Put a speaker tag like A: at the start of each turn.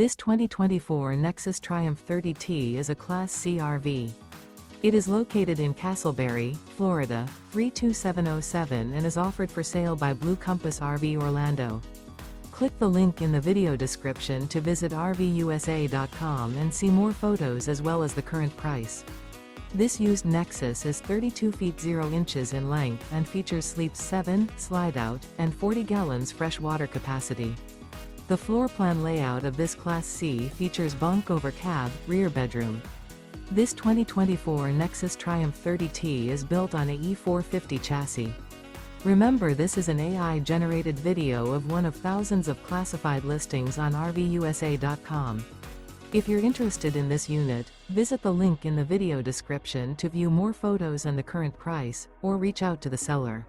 A: This 2024 Nexus Triumph 30T is a Class C RV. It is located in Casselberry, Florida, 32707 and is offered for sale by Blue Compass RV Orlando. Click the link in the video description to visit RVUSA.com and see more photos as well as the current price. This used Nexus is 32 feet 0 inches in length and features sleeps 7, Slideout, and 40 gallons fresh water capacity. The floor plan layout of this Class C features bunk over cab, rear bedroom. This 2024 Nexus Triumph 30T is built on a E450 chassis. Remember, this is an AI-generated video of one of thousands of classified listings on RVUSA.com. If you're interested in this unit, visit the link in the video description to view more photos and the current price, or reach out to the seller.